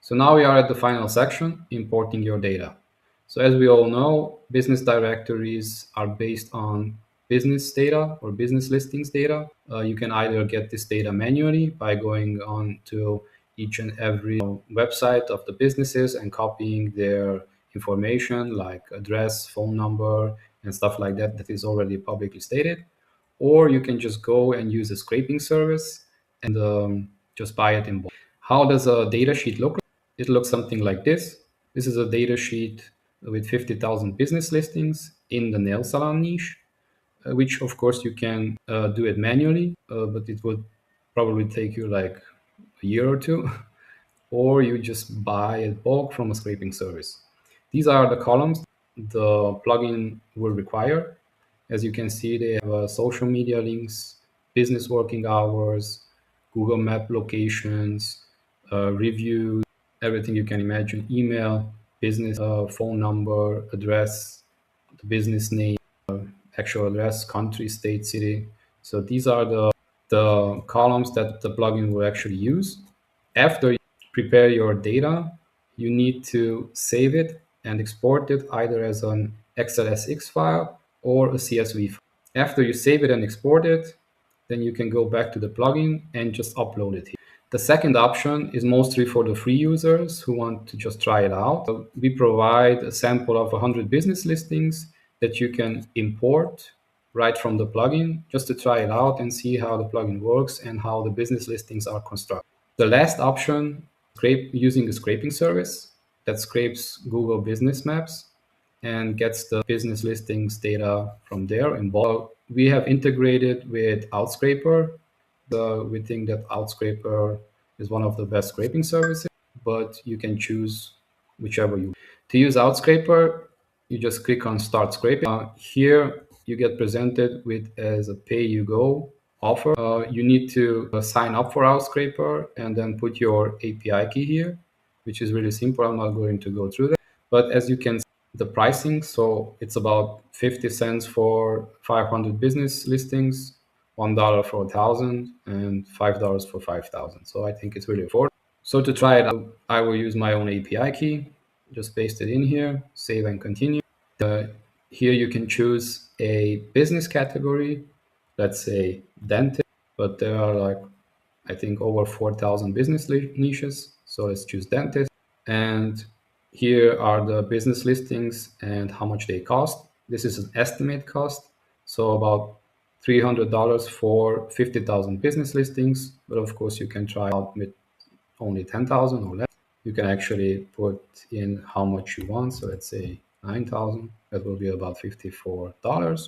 So now we are at the final section, importing your data. So as we all know, business directories are based on business data or business listings data. You can either get this data manually by going on to each and every website of the businesses and copying their information like address, phone number, and stuff like that that is already publicly stated. Or you can just go and use a scraping service and just buy it in bulk. How does a data sheet look like? It looks something like this. This is a data sheet with 50,000 business listings in the nail salon niche, which of course you can do it manually, but it would probably take you like a year or two, or you just buy it bulk from a scraping service. These are the columns the plugin will require. As you can see, they have social media links, business working hours, Google Map locations, reviews, everything you can imagine, email, business phone number, address, the business name, actual address, country, state, city. So these are the columns that the plugin will actually use. After you prepare your data, you need to save it and export it either as an XLSX file or a CSV file. After you save it and export it, then you can go back to the plugin and just upload it here. The second option is mostly for the free users who want to just try it out. So we provide a sample of 100 business listings that you can import right from the plugin just to try it out and see how the plugin works and how the business listings are constructed. The last option, using a scraping service that scrapes Google Business Maps and gets the business listings data from there in bulk. We have integrated with Outscraper. We think that Outscraper is one of the best scraping services, but you can choose whichever you want. To use Outscraper, you just click on Start Scraping. Here you get presented with as a pay-you-go offer. You need to sign up for Outscraper and then put your API key here, which is really simple. I'm not going to go through that. But as you can see, the pricing, so it's about 50 cents for 500 business listings, $1 for 1,000, and $5 for 5,000. So I think it's really affordable. So to try it out, I will use my own API key, just paste it in here, save and continue. Here you can choose a business category, let's say dentist, but there are like, I think over 4,000 business niches. So let's choose dentist. And here are the business listings and how much they cost. This is an estimate cost. So about $300 for 50,000 business listings. But of course, you can try out with only 10,000 or less. You can actually put in how much you want. So let's say 9,000. That will be about $54.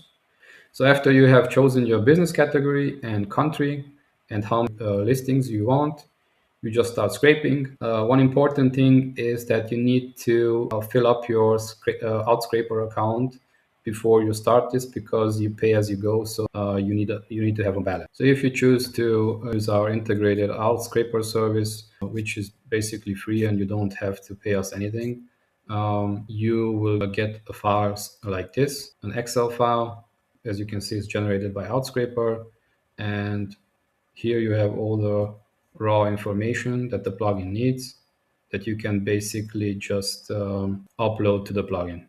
So after you have chosen your business category and country and how many listings you want, you just start scraping. One important thing is that you need to fill up your Outscraper account before you start this, because you pay as you go. So you need to have a balance. So if you choose to use our integrated Outscraper service, which is basically free and you don't have to pay us anything, you will get a file like this, an Excel file. As you can see, it's generated by Outscraper, and here you have all the raw information that the plugin needs that you can basically just upload to the plugin.